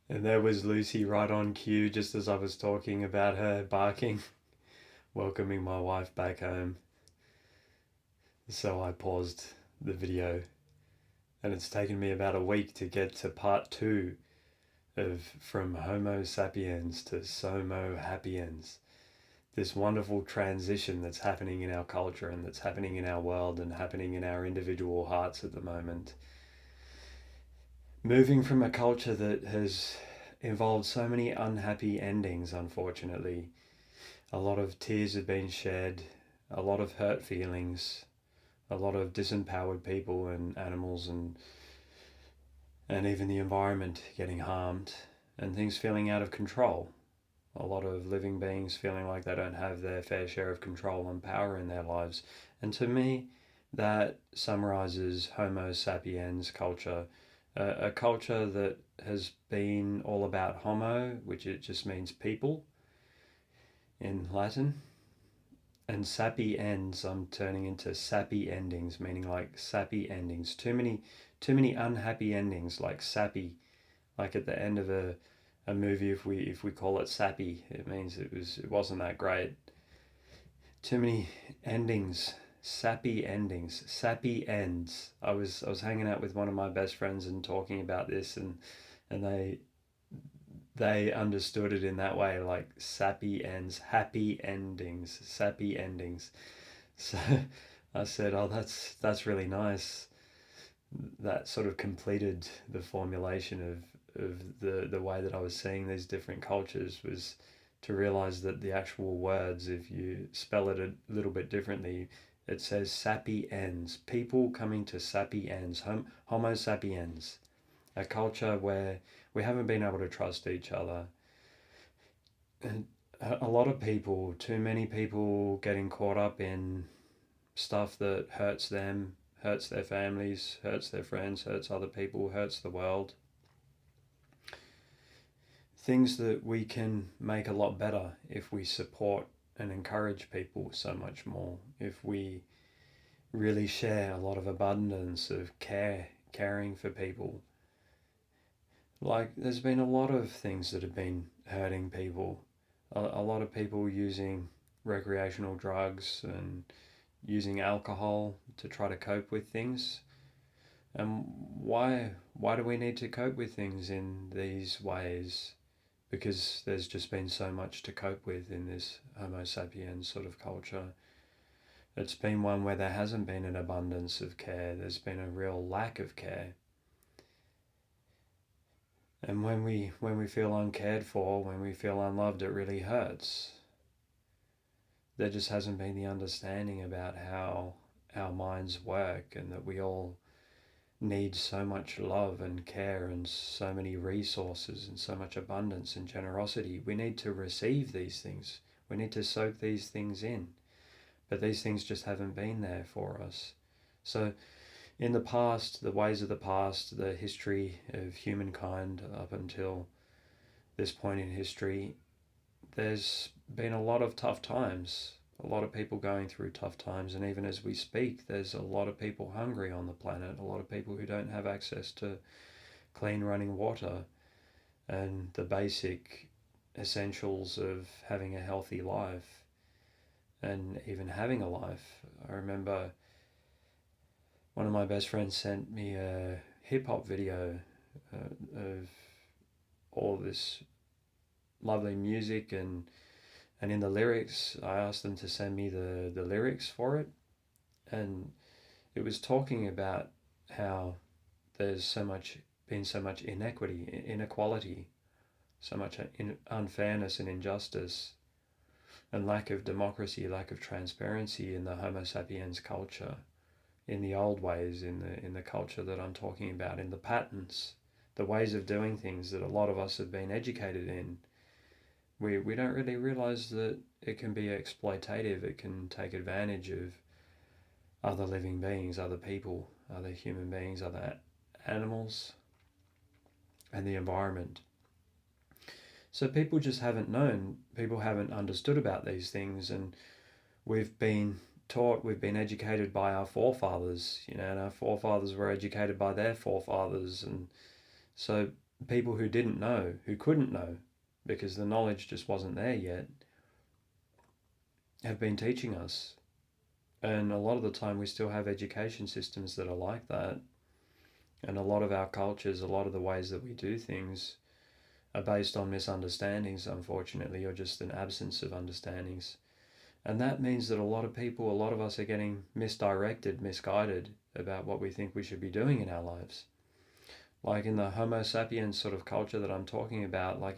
And there was Lucy right on cue, just as I was talking about her barking, welcoming my wife back home. So I paused the video, and it's taken me about a week to get to part two of From Homo Sapiens to Somo Hapiens. This wonderful transition that's happening in our culture and that's happening in our world and happening in our individual hearts at the moment. Moving from a culture that has involved so many unhappy endings, unfortunately. A lot of tears have been shed, a lot of hurt feelings, a lot of disempowered people and animals and even the environment getting harmed, and things feeling out of control. A lot of living beings feeling like they don't have their fair share of control and power in their lives. And to me, that summarizes Homo sapiens culture, a culture that has been all about homo, which it just means people in Latin, and sappy ends I'm turning into sappy endings, meaning like sappy endings. Too many unhappy endings, like sappy, like at the end of a movie. If we call it sappy, it means it wasn't that great. Too many endings, sappy endings, sappy ends. I was hanging out with one of my best friends and talking about this, and they understood it in that way, like sappy ends, happy endings, sappy endings. So I said, "Oh, that's really nice." That sort of completed the formulation of the way that I was seeing these different cultures, was to realize that the actual words, if you spell it a little bit differently, it says sappy ends, people coming to sappy ends, Homo sapiens, a culture where we haven't been able to trust each other. And a lot of people, too many people, getting caught up in stuff that hurts them, hurts their families, hurts their friends, hurts other people, hurts the world. Things that we can make a lot better if we support and encourage people so much more. If we really share a lot of abundance of caring for people. Like, there's been a lot of things that have been hurting people. A lot of people using recreational drugs and using alcohol to try to cope with things. And why do we need to cope with things in these ways? Because there's just been so much to cope with in this Homo sapiens sort of culture. It's been one where there hasn't been an abundance of care, there's been a real lack of care. And when we feel uncared for, when we feel unloved, it really hurts. There just hasn't been the understanding about how our minds work, and that we all need so much love and care and so many resources and so much abundance and generosity. We need to receive these things. We need to soak these things in. But these things just haven't been there for us. So in the past, the ways of the past, the history of humankind up until this point in history, there's been a lot of tough times, a lot of people going through tough times, and even as we speak, there's a lot of people hungry on the planet, a lot of people who don't have access to clean running water and the basic essentials of having a healthy life and even having a life. I remember one of my best friends sent me a hip hop video of all this lovely music, and in the lyrics, I asked them to send me the lyrics for it, and it was talking about how there's so much inequality, so much unfairness and injustice, and lack of democracy, lack of transparency in the Homo sapiens culture, in the old ways, in the culture that I'm talking about, in the patterns, the ways of doing things that a lot of us have been educated in. We don't really realize that it can be exploitative. It can take advantage of other living beings, other people, other human beings, other animals, and the environment. So people just haven't known, people haven't understood about these things, and we've been taught, we've been educated by our forefathers, and our forefathers were educated by their forefathers, and so people who didn't know, who couldn't know, because the knowledge just wasn't there yet, have been teaching us. And a lot of the time, we still have education systems that are like that. And a lot of our cultures, a lot of the ways that we do things are based on misunderstandings, unfortunately, or just an absence of understandings. And that means that a lot of people, a lot of us are getting misdirected, misguided about what we think we should be doing in our lives. Like in the Homo sapiens sort of culture that I'm talking about, like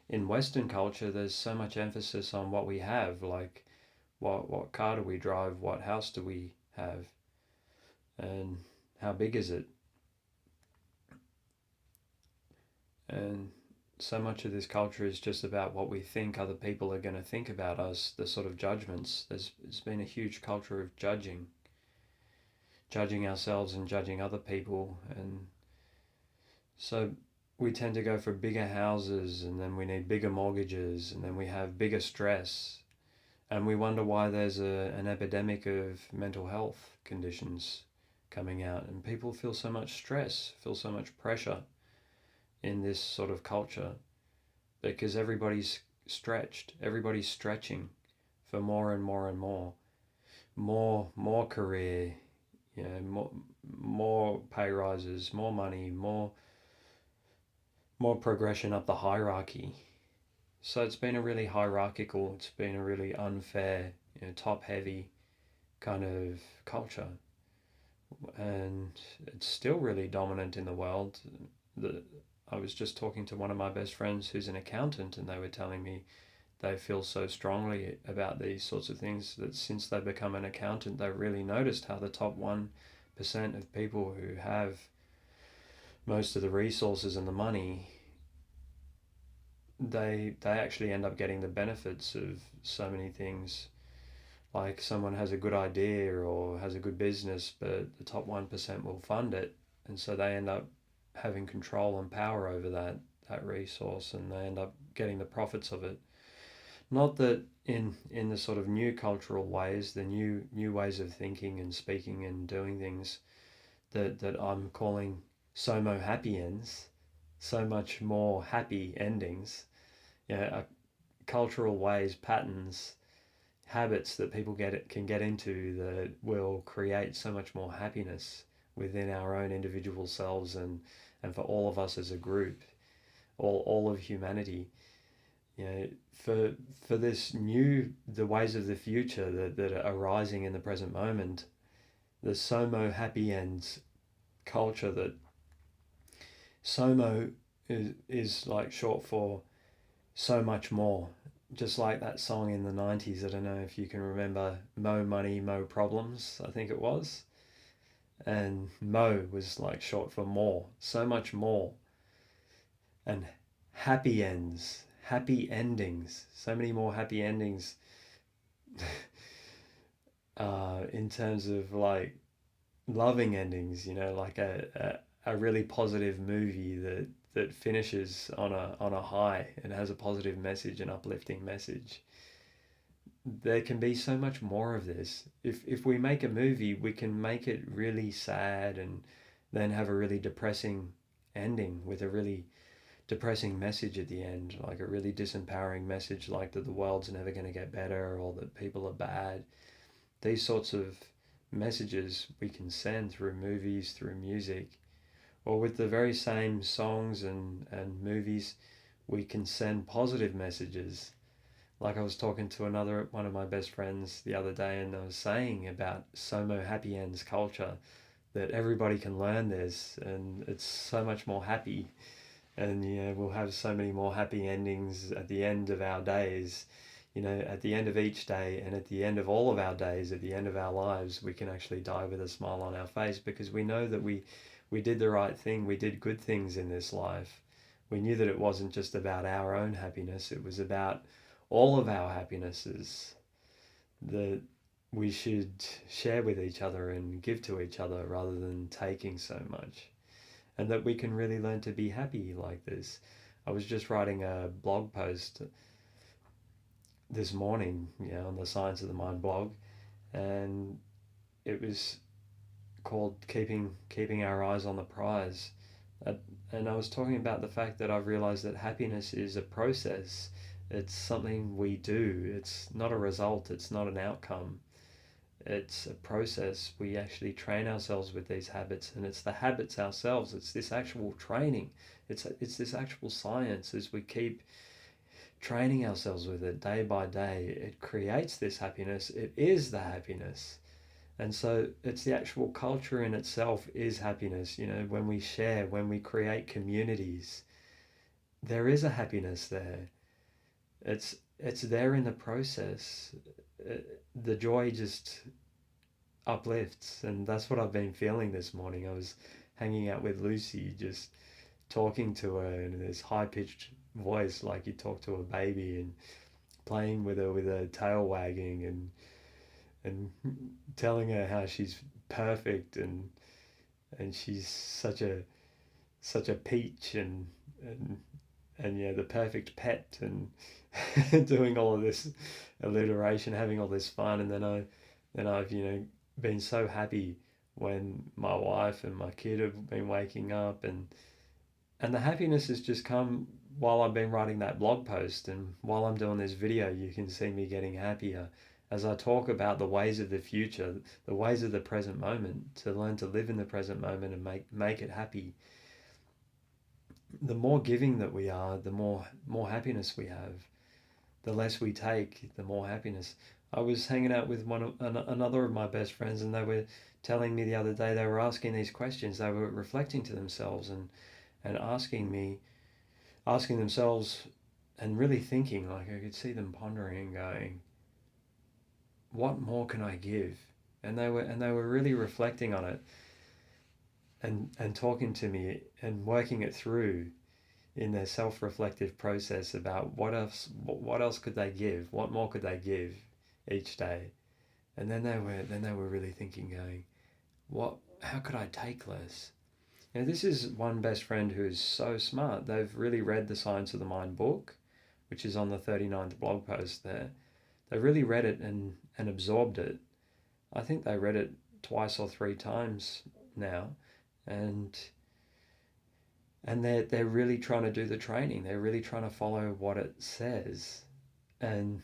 in Western culture, there's so much emphasis on what we have, like what car do we drive, what house do we have, and how big is it? And so much of this culture is just about what we think other people are going to think about us, the sort of judgments. There's been a huge culture of judging ourselves and judging other people. And so we tend to go for bigger houses, and then we need bigger mortgages, and then we have bigger stress. And we wonder why there's an epidemic of mental health conditions coming out. And people feel so much stress, feel so much pressure in this sort of culture because everybody's stretching for more and more and more career, more pay rises, more money, more progression up the hierarchy. So it's been a really hierarchical, it's been a really unfair, top heavy kind of culture, and it's still really dominant in the world. The I was just talking to one of my best friends who's an accountant, and they were telling me they feel so strongly about these sorts of things that since they become an accountant, they've really noticed how the top 1% of people who have most of the resources and the money, they actually end up getting the benefits of so many things. Like someone has a good idea or has a good business, but the top 1% will fund it, and so they end up having control and power over that resource, and they end up getting the profits of it. Not that in the sort of new cultural ways, the new ways of thinking and speaking and doing things that I'm calling Somo Hapiens, so much more happy endings, cultural ways, patterns, habits that people can get into that will create so much more happiness within our own individual selves and for all of us as a group, all of humanity. For this the ways of the future that are arising in the present moment, the Somo Hapiens culture. That Somo is like short for so much more. Just like that song in the 90s, I don't know if you can remember, Mo Money, Mo Problems, I think it was. And Mo was like short for more, so much more. And happy ends, happy endings, so many more happy endings in terms of like loving endings, like a really positive movie that finishes on a high and has a positive message, an uplifting message. There can be so much more of this. If we make a movie, we can make it really sad and then have a really depressing ending with a really depressing message at the end, like a really disempowering message, like that the world's never going to get better or that people are bad. These sorts of messages we can send through movies, through music, or with the very same songs and movies, we can send positive messages. Like I was talking to another one of my best friends the other day, and I was saying about Somo Happy Ends culture, that everybody can learn this, and it's so much more happy, and we'll have so many more happy endings at the end of our days. At the end of each day, and at the end of all of our days, at the end of our lives, we can actually die with a smile on our face because we know that we did the right thing, we did good things in this life. We knew that it wasn't just about our own happiness, it was about all of our happinesses that we should share with each other and give to each other rather than taking so much. And that we can really learn to be happy like this. I was just writing a blog post this morning, on the Science of the Mind blog, and it was called keeping our eyes on the prize. And I was talking about the fact that I've realized that happiness is a process. It's something we do. It's not a result. It's not an outcome. It's a process. We actually train ourselves with these habits, and it's the habits ourselves. It's this actual training. It's this actual science. As we keep training ourselves with it day by day, it creates this happiness. It is the happiness. And so it's the actual culture in itself is happiness. You know, when we share, when we create communities, there is a happiness there. It's there in the process. The joy just uplifts, and that's what I've been feeling this morning. I was hanging out with Lucy, just talking to her in this high pitched voice, like you talk to a baby, and playing with her with her tail wagging, and telling her how she's perfect, and she's such a peach, and yeah, the perfect pet, and doing all of this alliteration, having all this fun. And then I've been so happy when my wife and my kid have been waking up, and the happiness has just come while I've been writing that blog post, and while I'm doing this video. You can see me getting happier as I talk about the ways of the future, the ways of the present moment, to learn to live in the present moment and make it happy. The more giving that we are, the more happiness we have. The less we take, the more happiness. I was hanging out with another of my best friends, and they were telling me the other day, they were asking these questions. They were reflecting to themselves, and asking themselves, and really thinking. Like, I could see them pondering and going, what more can I give? And they were really reflecting on it, and talking to me and working it through in their self-reflective process about what else could they give, what more could they give each day. And then they were really thinking, going, what how could I take less? This is one best friend who is so smart. They've really read the Science of the Mind book, which is on the 39th blog post there. They really read it and absorbed it. I think they read it twice or three times now, and they're really trying to do the training. They're really trying to follow what it says, and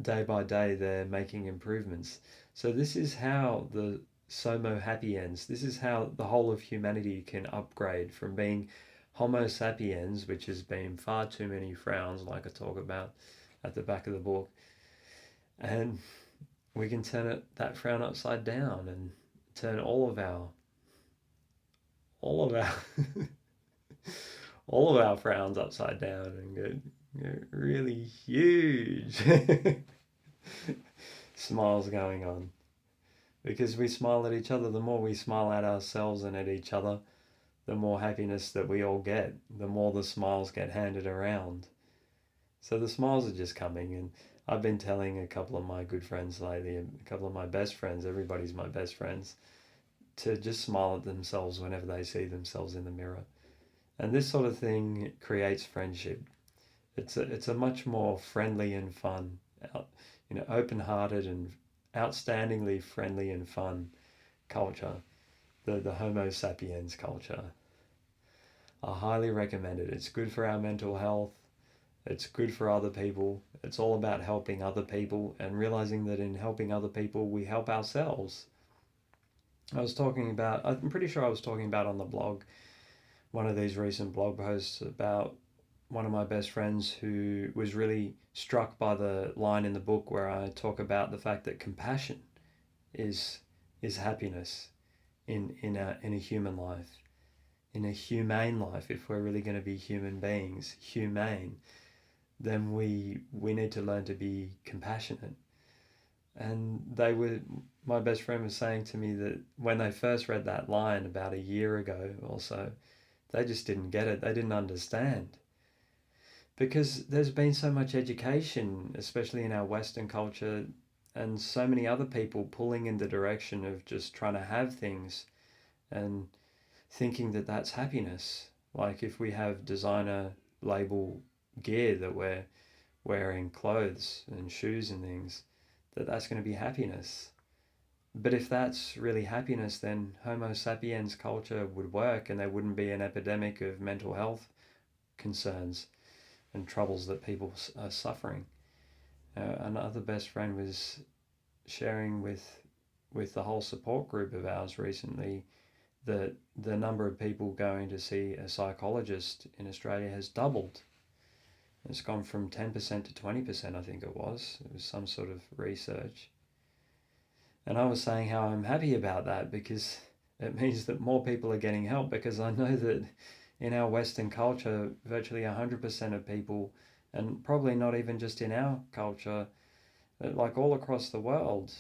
day by day they're making improvements. So this is how the Somo Hapiens, this is how the whole of humanity can upgrade from being Homo sapiens, which has been far too many frowns, like I talk about at the back of the book, and we can turn that frown upside down, and turn all of our all of our frowns upside down, and get really huge smiles going on. Because we smile at each other, the more we smile at ourselves and at each other, the more happiness that we all get, the more the smiles get handed around. So the smiles are just coming, and I've been telling a couple of my good friends lately, a couple of my best friends, everybody's my best friends, to just smile at themselves whenever they see themselves in the mirror. And this sort of thing creates friendship. It's a much more friendly and fun, open-hearted and outstandingly friendly and fun culture, the Homo sapiens culture. I highly recommend it. It's good for our mental health. It's good for other people. It's all about helping other people, and realizing that in helping other people, we help ourselves. I'm pretty sure I was talking about on the blog, one of these recent blog posts, about one of my best friends who was really struck by the line in the book where I talk about the fact that compassion is happiness in a human life, in a humane life. If we're really going to be human beings, humane, then we need to learn to be compassionate. And my best friend was saying to me that when they first read that line about a year ago or so, they just didn't get it. They didn't understand. Because there's been so much education, especially in our Western culture, and so many other people pulling in the direction of just trying to have things and thinking that that's happiness. Like if we have designer label gear that we're wearing, clothes and shoes and things, that's going to be happiness. But if that's really happiness, then Homo sapiens culture would work and there wouldn't be an epidemic of mental health concerns and troubles that people are suffering. Another best friend was sharing with the whole support group of ours recently that the number of people going to see a psychologist in Australia has doubled. It's gone from 10% to 20%, I think it was. It was some sort of research. And I was saying how I'm happy about that because it means that more people are getting help, because I know that in our Western culture, virtually 100% of people, and probably not even just in our culture, like all across the world,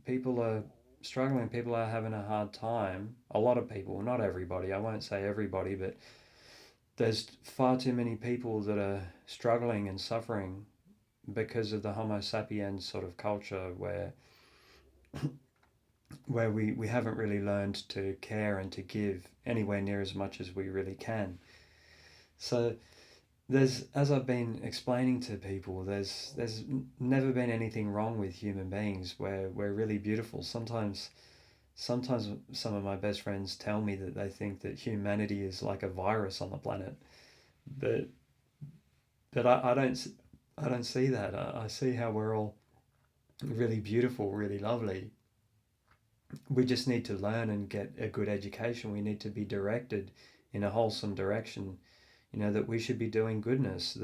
people are struggling, people are having a hard time. A lot of people, not everybody, I won't say everybody, but there's far too many people that are struggling and suffering because of the Homo sapiens sort of culture where we haven't really learned to care and to give anywhere near as much as we really can. So there's, as I've been explaining to people, there's never been anything wrong with human beings. We're really beautiful. Sometimes some of my best friends tell me that they think that humanity is like a virus on the planet, but I don't see that. I see how we're all really beautiful, really lovely. We just need to learn and get a good education. We need to be directed in a wholesome direction. That we should be doing goodness.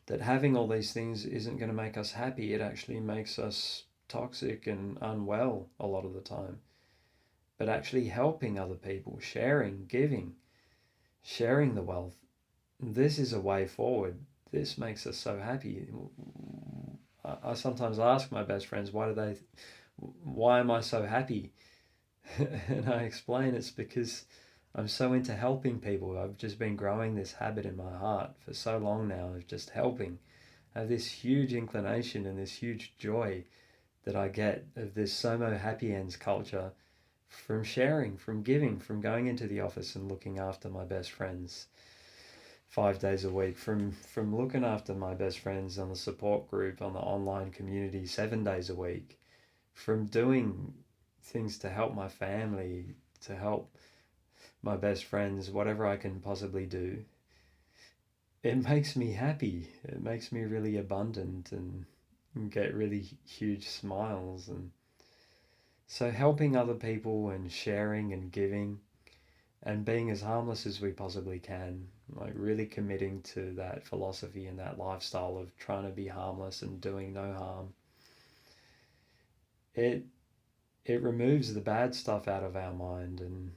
That having all these things isn't going to make us happy. It actually makes us toxic and unwell a lot of the time. But actually helping other people, sharing, giving, sharing the wealth, this is a way forward. This makes us so happy. I sometimes ask my best friends, why am I so happy? And I explain it's because I'm so into helping people. I've just been growing this habit in my heart for so long now of just helping. I have this huge inclination and this huge joy that I get of this Somo Hapiens culture from sharing, from giving, from going into the office and looking after my best friends 5 days a week, from looking after my best friends on the support group, on the online community 7 days a week, from doing things to help my family, to help my best friends, whatever I can possibly do. It makes me happy. It makes me really abundant and get really huge smiles. And so helping other people and sharing and giving and being as harmless as we possibly can, like really committing to that philosophy and that lifestyle of trying to be harmless and doing no harm. It removes the bad stuff out of our mind and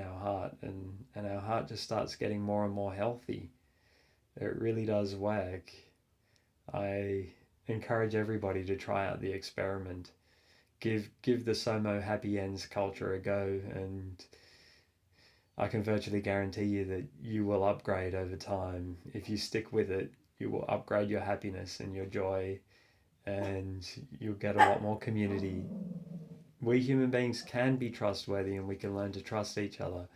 our heart, and our heart just starts getting more and more healthy. It really does work. I encourage everybody to try out the experiment. Give the Somo Hapiens culture a go, and I can virtually guarantee you that you will upgrade over time. If you stick with it, you will upgrade your happiness and your joy, and you'll get a lot more community. We human beings can be trustworthy and we can learn to trust each other,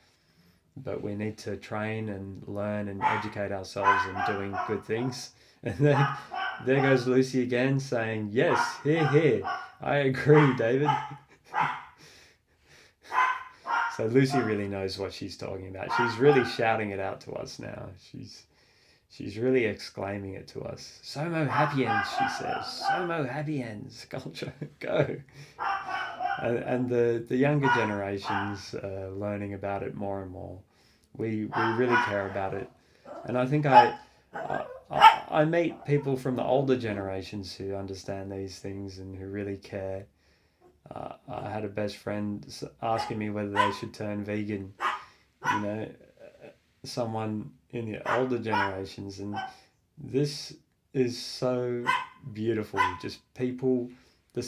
but we need to train and learn and educate ourselves in doing good things. And then there goes Lucy again saying, yes, here, here. I agree, David. So Lucy really knows what she's talking about. She's really shouting it out to us now. She's really exclaiming it to us. Somo Hapiens, she says. Somo Hapiens culture, go. And the younger generations learning about it more and more. We really care about it. And I think I meet people from the older generations who understand these things and who really care. I had a best friend asking me whether they should turn vegan, you know, someone in the older generations. And this is so beautiful. Just people, the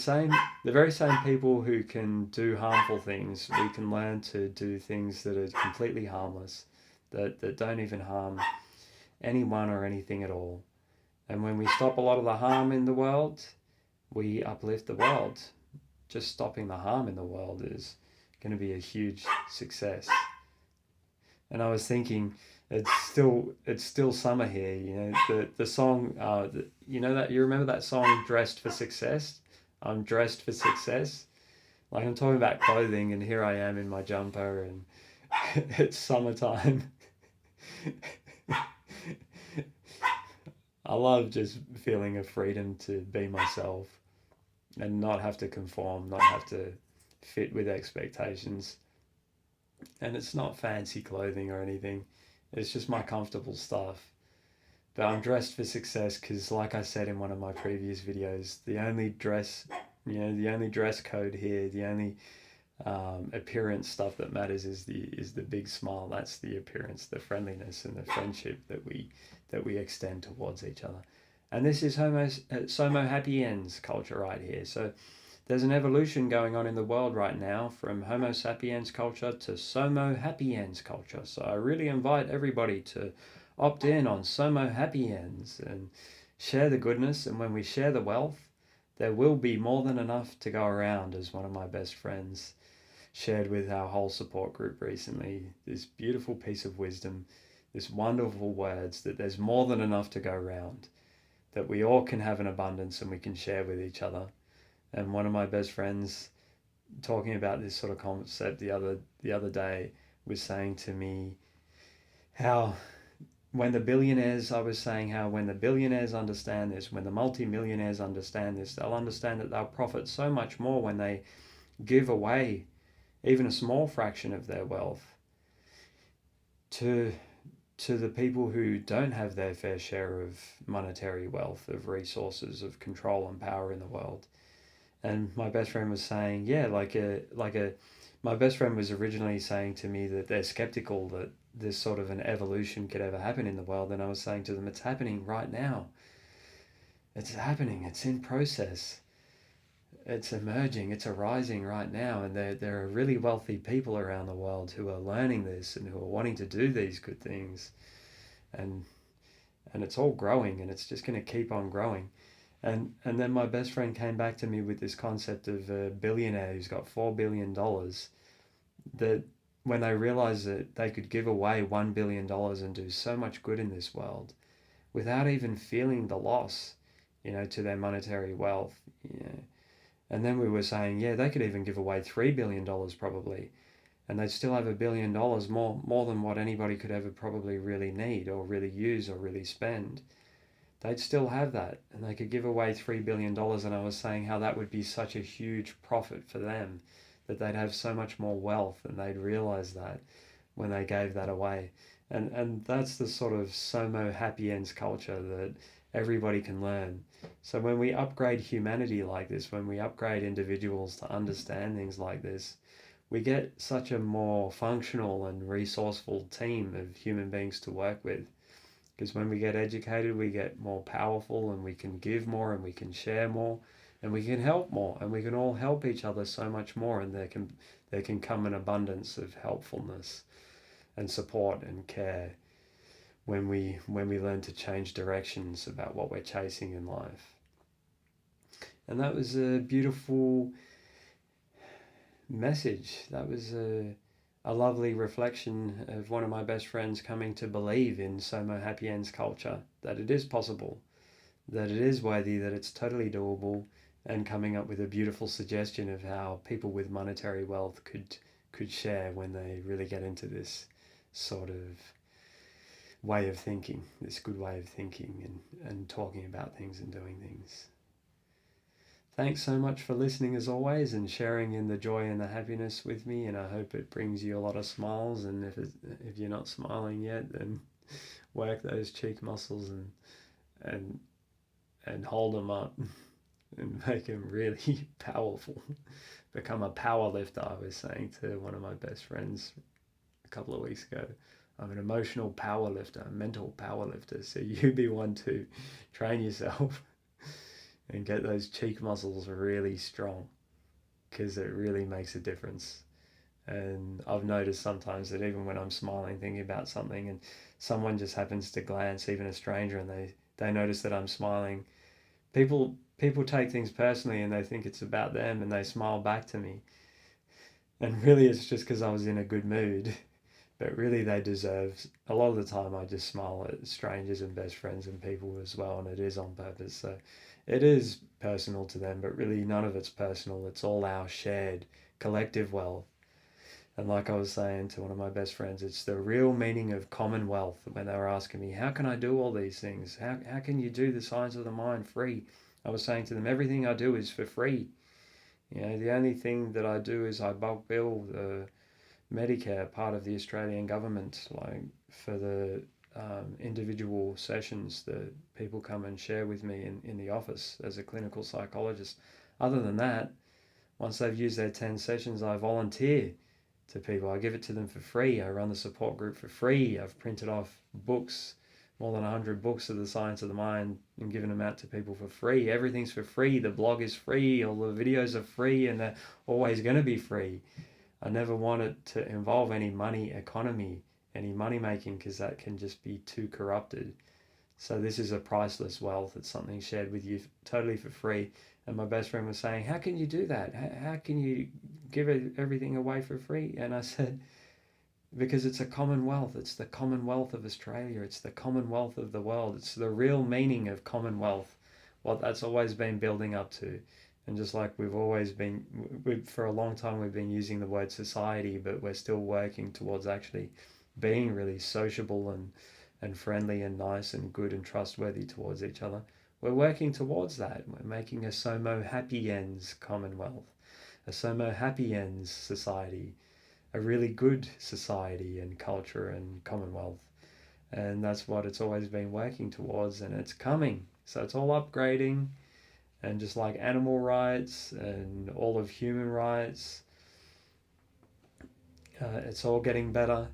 very same people who can do harmful things, we can learn to do things that are completely harmless, that don't even harm anyone or anything at all. And when we stop a lot of the harm in the world, we uplift the world. Just stopping the harm in the world is going to be a huge success. And I was thinking, it's still summer here. The song. You remember that song, "Dressed for Success"? I'm dressed for success. Like I'm talking about clothing, and here I am in my jumper, and it's summertime. I love just feeling a freedom to be myself and not have to conform, not have to fit with expectations. And it's not fancy clothing or anything, it's just my comfortable stuff. But I'm dressed for success because, like I said in one of my previous videos, the only dress code here, the only appearance stuff that matters is the big smile. That's the appearance, the friendliness, and the friendship that we extend towards each other. And this is Somo Hapiens culture right here. So there's an evolution going on in the world right now from Homo sapiens culture to Somo Hapiens culture. So I really invite everybody to opt in on Somo Hapiens and share the goodness. And when we share the wealth, there will be more than enough to go around, as one of my best friends shared with our whole support group recently. This beautiful piece of wisdom, this wonderful words that there's more than enough to go around, that we all can have an abundance and we can share with each other. And one of my best friends, talking about this sort of concept the other day, was saying to me how when the billionaires, I was saying how when the billionaires understand this, when the multimillionaires understand this, they'll understand that they'll profit so much more when they give away even a small fraction of their wealth to the people who don't have their fair share of monetary wealth, of resources, of control and power in the world. And my best friend was saying, yeah, my best friend was originally saying to me that they're skeptical that this sort of an evolution could ever happen in the world. And I was saying to them, it's happening right now. It's happening. It's in process. It's emerging. It's arising right now. And there are really wealthy people around the world who are learning this and who are wanting to do these good things. And it's all growing, and it's just going to keep on growing. And then my best friend came back to me with this concept of a billionaire who's got $4 billion, that when they realized that they could give away $1 billion and do so much good in this world without even feeling the loss, to their monetary wealth. And then we were saying, yeah, they could even give away $3 billion probably, and they'd still have $1 billion more than what anybody could ever probably really need or really use or really spend. They'd still have that, and they could give away $3 billion. And I was saying how that would be such a huge profit for them, that they'd have so much more wealth, and they'd realize that when they gave that away. And that's the sort of Somo Hapiens culture that everybody can learn. So when we upgrade humanity like this, when we upgrade individuals to understand things like this, we get such a more functional and resourceful team of human beings to work with. Because when we get educated, we get more powerful, and we can give more, and we can share more, and we can help more, and we can all help each other so much more. And there can come an abundance of helpfulness and support and care when we learn to change directions about what we're chasing in life. And that was a beautiful message. That was a lovely reflection of one of my best friends coming to believe in Somo Hapiens culture, that it is possible, that it is worthy, that it's totally doable, and coming up with a beautiful suggestion of how people with monetary wealth could share when they really get into this sort of way of thinking, this good way of thinking and talking about things and doing things. Thanks so much for listening as always, and sharing in the joy and the happiness with me, and I hope it brings you a lot of smiles. And if you're not smiling yet, then work those cheek muscles and hold them up and make them really powerful. Become a power lifter, I was saying to one of my best friends a couple of weeks ago. I'm an emotional power lifter, a mental power lifter. So you be one to train yourself and get those cheek muscles really strong, because it really makes a difference. And I've noticed sometimes that even when I'm smiling, thinking about something, and someone just happens to glance, even a stranger, and they notice that I'm smiling, people take things personally, and they think it's about them, and they smile back to me. And really it's just because I was in a good mood. But really, they deserve. A lot of the time, I just smile at strangers and best friends and people as well, and it is on purpose. So it is personal to them, but really, none of it's personal. It's all our shared collective wealth. And like I was saying to one of my best friends, it's the real meaning of commonwealth. When they were asking me, how can I do all these things? How can you do the science of the mind free? I was saying to them, everything I do is for free. The only thing that I do is I bulk bill the Medicare part of the Australian government, like for the individual sessions that people come and share with me in the office as a clinical psychologist. Other than that, once they've used their 10 sessions, I volunteer to people. I give it to them for free. I run the support group for free. I've printed off books, more than 100 books of the science of the mind, and given them out to people for free. Everything's for free. The blog is free. All the videos are free, and they're always going to be free. I never want it to involve any money economy, any money making, because that can just be too corrupted. So this is a priceless wealth. It's something shared with you totally for free. And my best friend was saying, how can you do that? How can you give everything away for free? And I said, because it's a commonwealth. It's the commonwealth of Australia. It's the commonwealth of the world. It's the real meaning of commonwealth, what that's always been building up to. And just like we've always been, for a long time, we've been using the word society, but we're still working towards actually being really sociable and friendly and nice and good and trustworthy towards each other. We're working towards that. We're making a Somo Hapiens commonwealth, a Somo Hapiens society, a really good society and culture and commonwealth. And that's what it's always been working towards, and it's coming. So it's all upgrading, and just like animal rights and all of human rights, it's all getting better.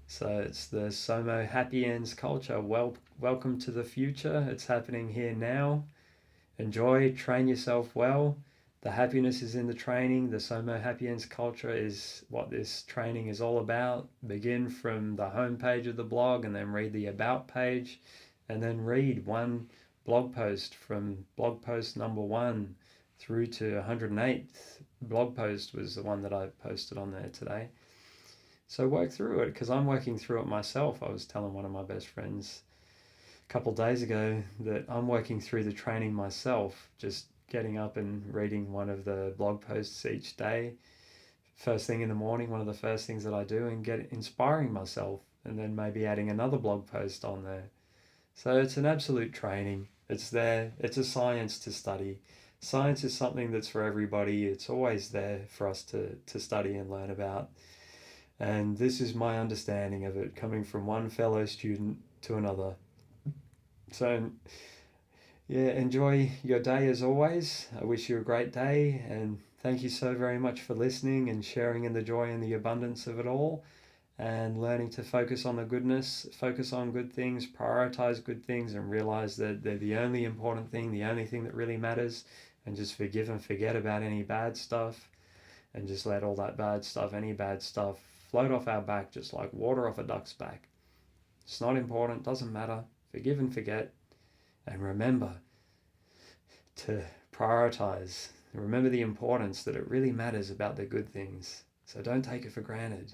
So it's the Somo Hapiens culture. Welcome to the future. It's happening here now. Enjoy, train yourself well. The happiness is in the training. The Somo Hapiens culture is what this training is all about. Begin from the home page of the blog and then read the about page, and then read one blog post from blog post number 1 through to 108th blog post was the one that I posted on there today. So work through it, because I'm working through it myself. I was telling one of my best friends a couple of days ago that I'm working through the training myself, just getting up and reading one of the blog posts each day. First thing in the morning, one of the first things that I do, and get inspiring myself, and then maybe adding another blog post on there. So it's an absolute training. It's there. It's a science to study. Science is something that's for everybody. It's always there for us to study and learn about. And this is my understanding of it, coming from one fellow student to another. So, yeah, enjoy your day as always. I wish you a great day, and thank you so very much for listening and sharing in the joy and the abundance of it all, and learning to focus on the goodness, focus on good things, prioritize good things, and realize that they're the only important thing, the only thing that really matters, and just forgive and forget about any bad stuff, and just let all that bad stuff, any bad stuff, float off our back just like water off a duck's back. It's not important, doesn't matter. Forgive and forget, and remember to prioritize. Remember the importance that it really matters about the good things. So don't take it for granted.